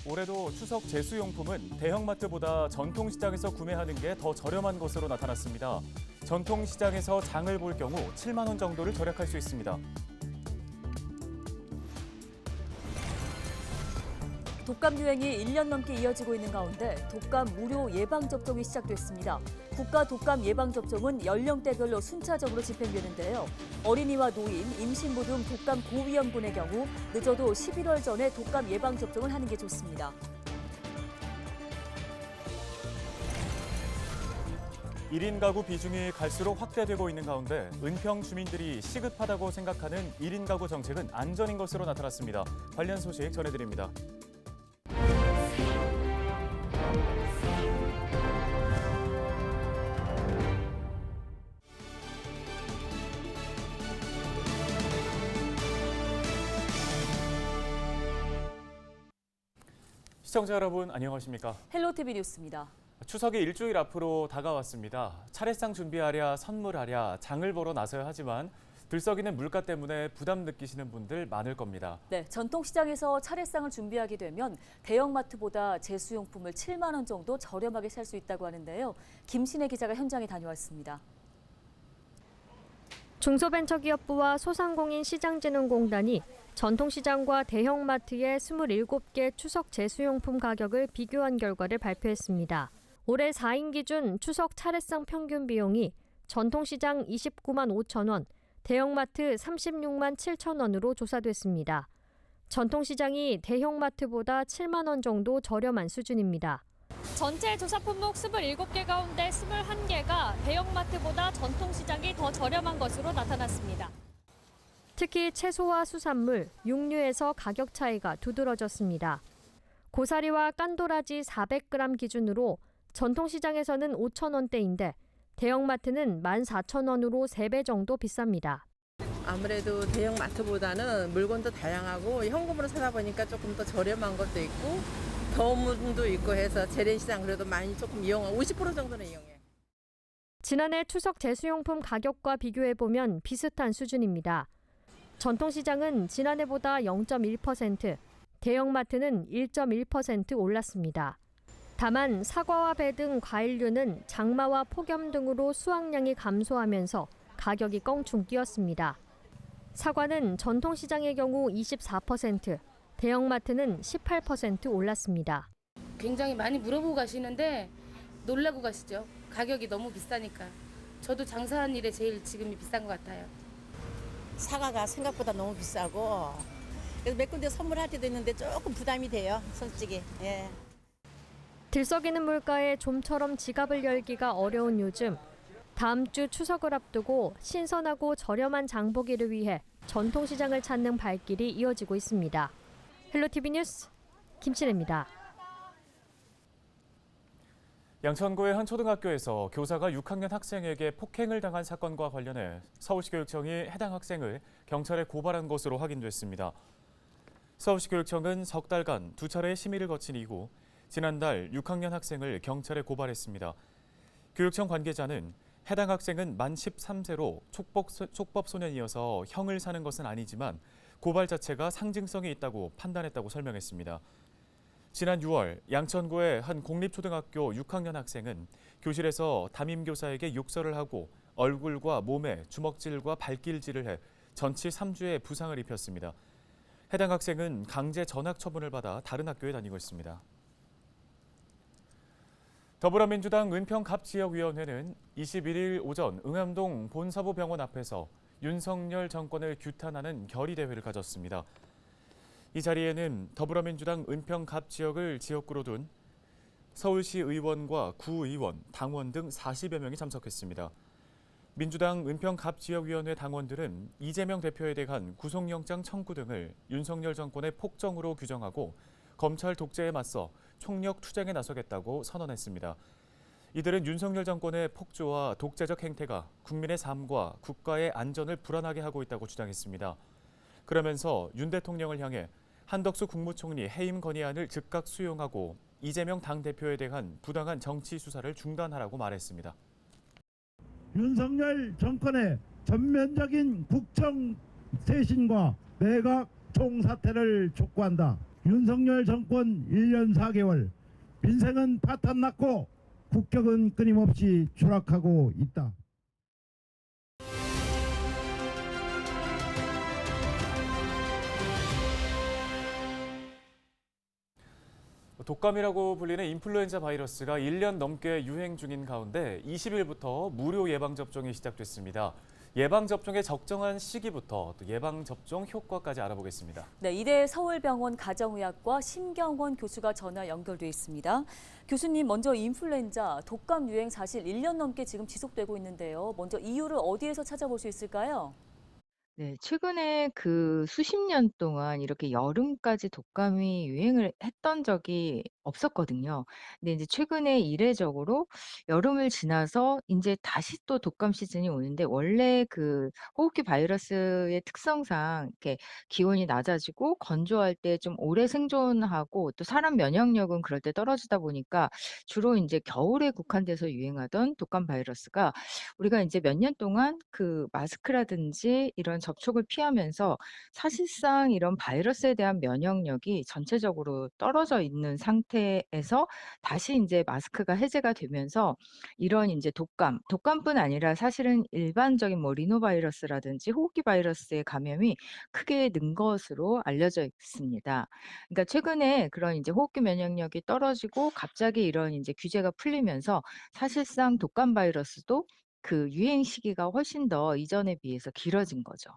올해도 추석 제수용품은 대형마트보다 전통시장에서 구매하는 게 더 저렴한 것으로 나타났습니다. 전통시장에서 장을 볼 경우 7만 원 정도를 절약할 수 있습니다. 독감 유행이 1년 넘게 이어지고 있는 가운데 독감 무료 예방접종이 시작됐습니다. 국가 독감 예방접종은 연령대별로 순차적으로 집행되는데요. 어린이와 노인, 임신부 등 독감 고위험군의 경우 늦어도 11월 전에 독감 예방접종을 하는 게 좋습니다. 1인 가구 비중이 갈수록 확대되고 있는 가운데 은평 주민들이 시급하다고 생각하는 1인 가구 정책은 안전인 것으로 나타났습니다. 관련 소식 전해드립니다. 시청자 여러분 안녕하십니까? 헬로티비 뉴스입니다. 추석이 일주일 앞으로 다가왔습니다. 차례상 준비하랴 선물하랴 장을 보러 나서야 하지만 들썩이는 물가 때문에 부담 느끼시는 분들 많을 겁니다. 네, 전통시장에서 차례상을 준비하게 되면 대형마트보다 제수용품을 7만 원 정도 저렴하게 살 수 있다고 하는데요. 김신혜 기자가 현장에 다녀왔습니다. 중소벤처기업부와 소상공인 시장진흥공단이 전통시장과 대형마트의 27개 추석 제수용품 가격을 비교한 결과를 발표했습니다. 올해 4인 기준 추석 차례상 평균 비용이 전통시장 29만 5천 원, 대형마트 36만 7천 원으로 조사됐습니다. 전통시장이 대형마트보다 7만 원 정도 저렴한 수준입니다. 전체 조사 품목 27개 가운데 21개가 대형마트보다 전통시장이 더 저렴한 것으로 나타났습니다. 특히 채소와 수산물, 육류에서 가격 차이가 두드러졌습니다. 고사리와 깐도라지 400g 기준으로 전통시장에서는 5천 원대인데 대형마트는 14,000원으로 3배 정도 비쌉니다. 아무래도 대형마트보다는 물건도 다양하고 현금으로 사다 보니까 조금 더 저렴한 것도 있고 더운도 있고 해서 재래시장 그래도 많이 조금 50% 정도는 이용해요. 지난해 추석 제수용품 가격과 비교해보면 비슷한 수준입니다. 전통시장은 지난해보다 0.1%, 대형마트는 1.1% 올랐습니다. 다만 사과와 배 등 과일류는 장마와 폭염 등으로 수확량이 감소하면서 가격이 껑충 뛰었습니다. 사과는 전통시장의 경우 24%, 대형마트는 18% 올랐습니다. 굉장히 많이 물어보고 가시는데 놀라고 가시죠. 가격이 너무 비싸니까. 저도 장사한 일에 제일 지금이 비싼 것 같아요. 사과가 생각보다 너무 비싸고 그래서 몇 군데 선물할 때도 있는데 조금 부담이 돼요, 솔직히. 예. 들썩이는 물가에 좀처럼 지갑을 열기가 어려운 요즘, 다음 주 추석을 앞두고 신선하고 저렴한 장보기를 위해 전통시장을 찾는 발길이 이어지고 있습니다. 헬로티비 뉴스 김신혜입니다. 양천구의 한 초등학교에서 교사가 6학년 학생에게 폭행을 당한 사건과 관련해 서울시교육청이 해당 학생을 경찰에 고발한 것으로 확인됐습니다. 서울시교육청은 석 달간 2차례의 심의를 거친 이후 지난달 6학년 학생을 경찰에 고발했습니다. 교육청 관계자는 해당 학생은 만 13세로 촉법소년이어서 형을 사는 것은 아니지만 고발 자체가 상징성이 있다고 판단했다고 설명했습니다. 지난 6월 양천구의 한 공립초등학교 6학년 학생은 교실에서 담임교사에게 욕설을 하고 얼굴과 몸에 주먹질과 발길질을 해 전치 3주의 부상을 입혔습니다. 해당 학생은 강제 전학 처분을 받아 다른 학교에 다니고 있습니다. 더불어민주당 은평갑지역위원회는 21일 오전 응암동 본사부병원 앞에서 윤석열 정권을 규탄하는 결의대회를 가졌습니다. 이 자리에는 더불어민주당 은평갑 지역을 지역구로 둔 서울시 의원과 구의원, 당원 등 40여 명이 참석했습니다. 민주당 은평갑 지역위원회 당원들은 이재명 대표에 대한 구속영장 청구 등을 윤석열 정권의 폭정으로 규정하고 검찰 독재에 맞서 총력 투쟁에 나서겠다고 선언했습니다. 이들은 윤석열 정권의 폭주와 독재적 행태가 국민의 삶과 국가의 안전을 불안하게 하고 있다고 주장했습니다. 그러면서 윤 대통령을 향해 한덕수 국무총리 해임 건의안을 즉각 수용하고 이재명 당대표에 대한 부당한 정치 수사를 중단하라고 말했습니다. 윤석열 정권의 전면적인 국정 쇄신과 내각 총사퇴를 촉구한다. 윤석열 정권 1년 4개월, 민생은 파탄났고 국격은 끊임없이 추락하고 있다. 독감이라고 불리는 인플루엔자 바이러스가 1년 넘게 유행 중인 가운데 20일부터 무료 예방접종이 시작됐습니다. 예방접종의 적정한 시기부터 또 예방접종 효과까지 알아보겠습니다. 네, 이대 서울병원 가정의학과 심경원 교수가 전화 연결돼 있습니다. 교수님, 먼저 인플루엔자 독감 유행 사실 1년 넘게 지금 지속되고 있는데요. 먼저 이유를 어디에서 찾아볼 수 있을까요? 네. 최근에 그 수십 년 동안 이렇게 여름까지 독감이 유행을 했던 적이 없었거든요. 근데 이제 최근에 이례적으로 여름을 지나서 이제 다시 또 독감 시즌이 오는데, 원래 그 호흡기 바이러스의 특성상 이렇게 기온이 낮아지고 건조할 때 좀 오래 생존하고, 또 사람 면역력은 그럴 때 떨어지다 보니까 주로 이제 겨울에 국한돼서 유행하던 독감 바이러스가, 우리가 이제 몇 년 동안 그 마스크라든지 이런 접촉을 피하면서 사실상 이런 바이러스에 대한 면역력이 전체적으로 떨어져 있는 상태에서 다시 인제 마스크가 해제가 되면서 이런 인제 독감뿐 아니라 사실은 일반적인 뭐 리노바이러스라든지 호흡기 바이러스의 감염이 크게 는 것으로 알려져 있습니다. 그러니까 최근에 그런 인제 호흡기 면역력이 떨어지고 갑자기 이런 인제 규제가 풀리면서 사실상 독감 바이러스도 그 유행 시기가 훨씬 더 이전에 비해서 길어진 거죠.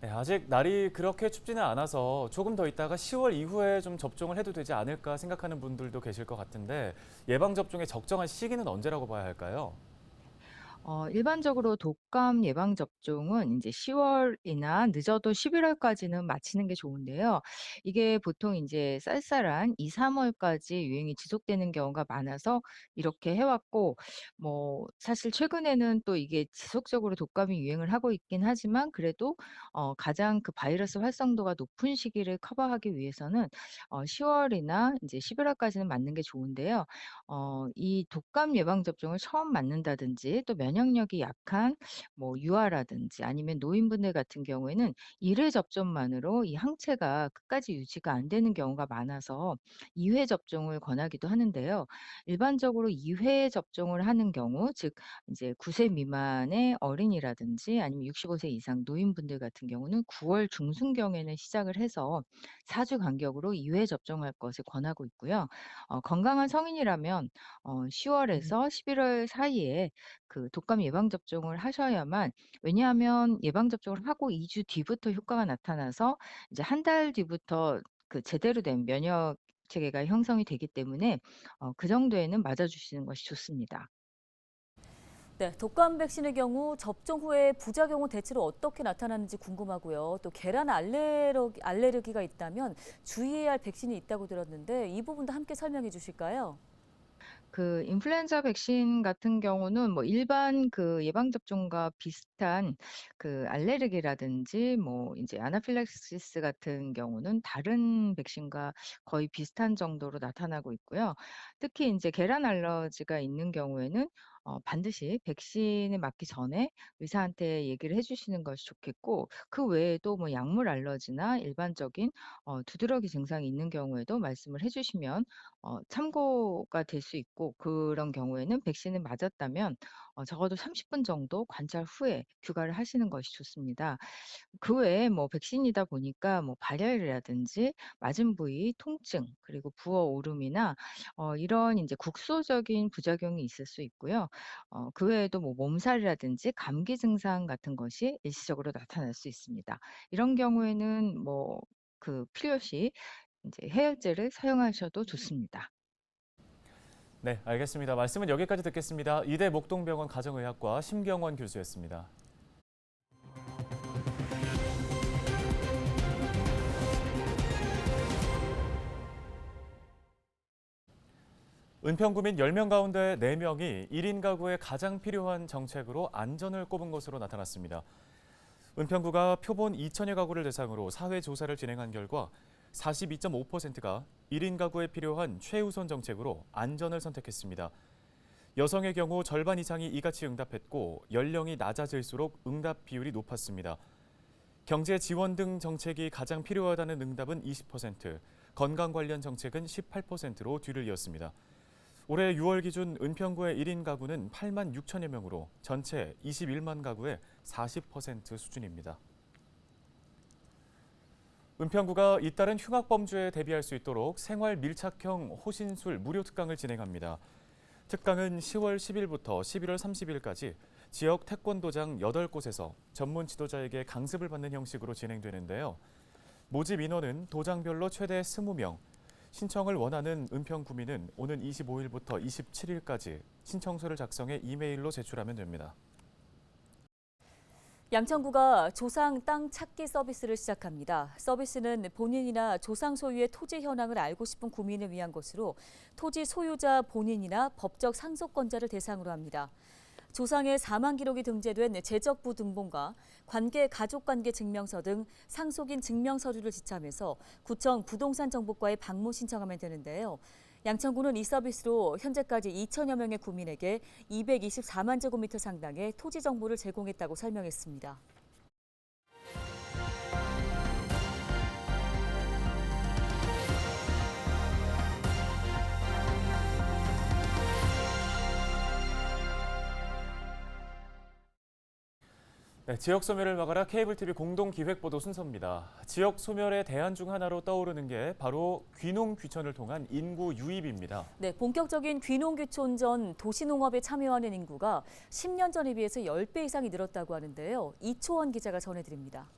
네, 아직 날이 그렇게 춥지는 않아서 조금 더 있다가 10월 이후에 좀 접종을 해도 되지 않을까 생각하는 분들도 계실 것 같은데 예방접종의 적정한 시기는 언제라고 봐야 할까요? 일반적으로 독감 예방 접종은 이제10월 월이나 늦어도 11월 월까지는 마치는 게 좋은데요. 이게 보통 이제 쌀쌀한 2-3월 월까지 유행이 지속되는 경우가 많아서 이렇게 해 왔고, 뭐 사실 최근에는 또 이게 지속적으로 독감이 유행을 하고 있긴 하지만, 그래도 가장 그 바이러스 활성도가 높은 시기를 커버하기 위해서는 10월 월이나 이제 11월 월까지는 맞는 게 좋은데요. 이 독감 예방 접종을 처음 맞는다든지, 또 면역력이 약한 뭐 유아라든지 아니면 노인분들 같은 경우에는 1회 접종만으로 이 항체가 끝까지 유지가 안 되는 경우가 많아서 2회 접종을 권하기도 하는데요. 일반적으로 2회 접종을 하는 경우, 즉 이제 9세 미만의 어린이라든지 아니면 65세 이상 노인분들 같은 경우는 9월 중순경에는 시작을 해서 4주 간격으로 2회 접종할 것을 권하고 있고요. 건강한 성인이라면 10월 월에서 11월 사이에 그 독감 예방 접종을 하셔야만, 왜냐하면 예방 접종을 하고 2주 뒤부터 효과가 나타나서 이제 한 달 뒤부터 그 제대로 된 면역 체계가 형성이 되기 때문에 그 정도에는 맞아 주시는 것이 좋습니다. 네, 독감 백신의 경우 접종 후에 부작용은 대체로 어떻게 나타나는지 궁금하고요. 또 계란 알레르기가 있다면 주의해야 할 백신이 있다고 들었는데 이 부분도 함께 설명해 주실까요? 그 인플루엔자 백신 같은 경우는 뭐 일반 그 예방 접종과 비슷한 그 알레르기라든지 뭐 인제 아나필락시스 같은 경우는 다른 백신과 거의 비슷한 정도로 나타나고 있고요. 특히 인제 계란 알러지가 있는 경우에는 반드시 백신을 맞기 전에 의사한테 얘기를 해 주시는 것이 좋겠고, 그 외에도 뭐 약물 알러지나 일반적인 두드러기 증상이 있는 경우에도 말씀을 해 주시면 참고가 될 수 있고, 그런 경우에는 백신을 맞았다면 적어도 30분 정도 관찰 후에 휴가를 하시는 것이 좋습니다. 그 외에 뭐 백신이다 보니까 뭐 발열이라든지 맞은 부위 통증, 그리고 부어오름이나 이런 인제 국소적인 부작용이 있을 수 있고요. 그 외에도 뭐 몸살이라든지 감기 증상 같은 것이 일시적으로 나타날 수 있습니다. 이런 경우에는 뭐 그 필요시 인제 해열제를 사용하셔도 좋습니다. 네, 알겠습니다. 말씀은 여기까지 듣겠습니다. 이대 목동병원 가정의학과 심경원 교수였습니다. 은평구민 10명 가운데 4명이 1인 가구에 가장 필요한 정책으로 안전을 꼽은 것으로 나타났습니다. 은평구가 표본 2천여 가구를 대상으로 사회 조사를 진행한 결과 42.5%가 1인 가구에 필요한 최우선 정책으로 안전을 선택했습니다. 여성의 경우 절반 이상이 이같이 응답했고 연령이 낮아질수록 응답 비율이 높았습니다. 경제 지원 등 정책이 가장 필요하다는 응답은 20%, 건강 관련 정책은 18%로 뒤를 이었습니다. 올해 6월 기준 은평구의 1인 가구는 8만 6천여 명으로 전체 21만 가구의 40% 수준입니다. 은평구가 잇따른 흉악범죄에 대비할 수 있도록 생활 밀착형 호신술 무료 특강을 진행합니다. 특강은 10월 10일부터 11월 30일까지 지역 태권도장 8곳에서 전문 지도자에게 강습을 받는 형식으로 진행되는데요. 모집 인원은 도장별로 최대 20명, 신청을 원하는 은평구민은 오는 25일부터 27일까지 신청서를 작성해 이메일로 제출하면 됩니다. 양천구가 조상 땅 찾기 서비스를 시작합니다. 서비스는 본인이나 조상 소유의 토지 현황을 알고 싶은 구민을 위한 것으로 토지 소유자 본인이나 법적 상속권자를 대상으로 합니다. 조상의 사망 기록이 등재된 재적부 등본과 관계 가족관계 증명서 등 상속인 증명 서류를 지참해서 구청 부동산 정보과에 방문 신청하면 되는데요. 양천구는 이 서비스로 현재까지 2천여 명의 구민에게 224만 제곱미터 상당의 토지 정보를 제공했다고 설명했습니다. 네, 지역 소멸을 막아라 케이블TV 공동기획보도 순서입니다. 지역 소멸의 대안 중 하나로 떠오르는 게 바로 귀농귀촌을 통한 인구 유입입니다. 네, 본격적인 귀농귀촌 전 도시농업에 참여하는 인구가 10년 전에 비해서 10배 이상이 늘었다고 하는데요. 이초원 기자가 전해드립니다.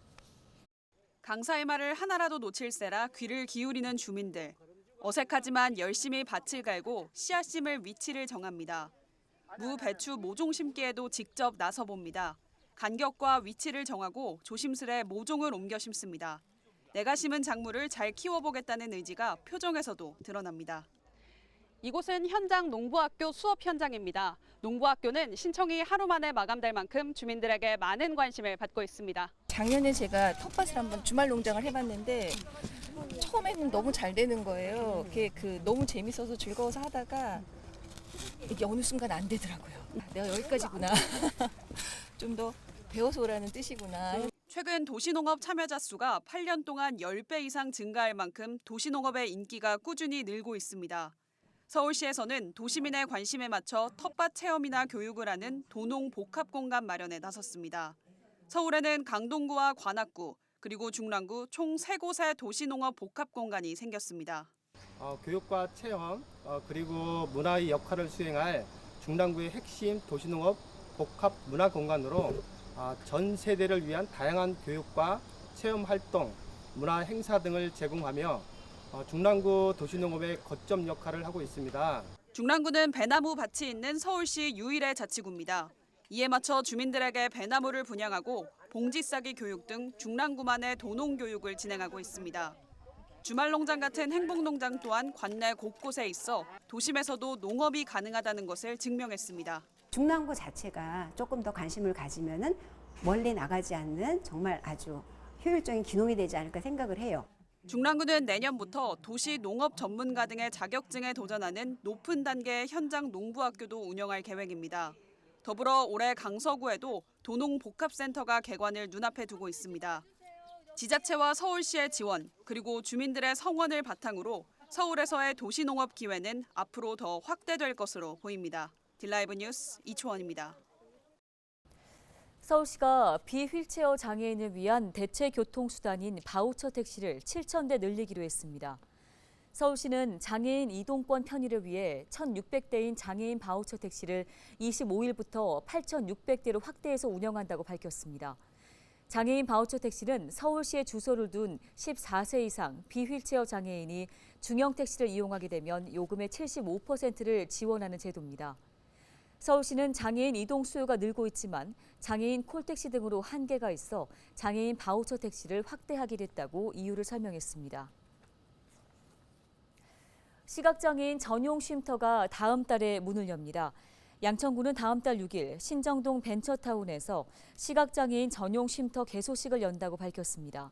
강사의 말을 하나라도 놓칠세라 귀를 기울이는 주민들. 어색하지만 열심히 밭을 갈고 씨앗 심을 위치를 정합니다. 무, 배추, 모종 심기에도 직접 나서봅니다. 간격과 위치를 정하고 조심스레 모종을 옮겨 심습니다. 내가 심은 작물을 잘 키워보겠다는 의지가 표정에서도 드러납니다. 이곳은 현장 농부학교 수업 현장입니다. 농부학교는 신청이 하루 만에 마감될 만큼 주민들에게 많은 관심을 받고 있습니다. 작년에 제가 텃밭을 한번 주말 농장을 해봤는데 처음에는 너무 잘 되는 거예요. 그게 너무 재밌어서 즐거워서 하다가 이게 어느 순간 안 되더라고요. 내가 여기까지구나. 좀 더 배워서 오라는 뜻이구나. 최근 도시농업 참여자 수가 8년 동안 10배 이상 증가할 만큼 도시농업의 인기가 꾸준히 늘고 있습니다. 서울시에서는 도시민의 관심에 맞춰 텃밭 체험이나 교육을 하는 도농 복합 공간 마련에 나섰습니다. 서울에는 강동구와 관악구, 그리고 중랑구 총 3곳의 도시농업 복합 공간이 생겼습니다. 교육과 체험, 그리고 문화의 역할을 수행할 중랑구의 핵심 도시농업 복합 문화 공간으로 전 세대를 위한 다양한 교육과 체험 활동, 문화 행사 등을 제공하며 중랑구 도시농업의 거점 역할을 하고 있습니다. 중랑구는 배나무 밭이 있는 서울시 유일의 자치구입니다. 이에 맞춰 주민들에게 배나무를 분양하고 봉지 싸기 교육 등 중랑구만의 도농 교육을 진행하고 있습니다. 주말 농장 같은 행복농장 또한 관내 곳곳에 있어 도심에서도 농업이 가능하다는 것을 증명했습니다. 중랑구 자체가 조금 더 관심을 가지면은 멀리 나가지 않는 정말 아주 효율적인 귀농이 되지 않을까 생각을 해요. 중랑구는 내년부터 도시 농업 전문가 등의 자격증에 도전하는 높은 단계의 현장 농부학교도 운영할 계획입니다. 더불어 올해 강서구에도 도농 복합센터가 개관을 눈앞에 두고 있습니다. 지자체와 서울시의 지원, 그리고 주민들의 성원을 바탕으로 서울에서의 도시농업 기회는 앞으로 더 확대될 것으로 보입니다. 딜라이브 뉴스 이초원입니다. 서울시가 비휠체어 장애인을 위한 대체 교통수단인 바우처 택시를 7,000대 늘리기로 했습니다. 서울시는 장애인 이동권 편의를 위해 1,600대인 장애인 바우처 택시를 25일부터 8,600대로 확대해서 운영한다고 밝혔습니다. 장애인 바우처 택시는 서울시에 주소를 둔 14세 이상 비휠체어 장애인이 중형 택시를 이용하게 되면 요금의 75%를 지원하는 제도입니다. 서울시는 장애인 이동 수요가 늘고 있지만 장애인 콜택시 등으로 한계가 있어 장애인 바우처 택시를 확대하기로 했다고 이유를 설명했습니다. 시각장애인 전용 쉼터가 다음 달에 문을 엽니다. 양천구는 다음 달 6일 신정동 벤처타운에서 시각장애인 전용 쉼터 개소식을 연다고 밝혔습니다.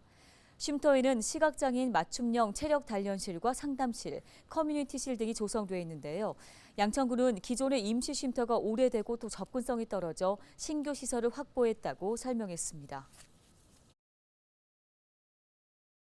쉼터에는 시각장애인 맞춤형 체력 단련실과 상담실, 커뮤니티실 등이 조성돼 있는데요. 양천구는 기존의 임시 쉼터가 오래되고 또 접근성이 떨어져 신규 시설을 확보했다고 설명했습니다.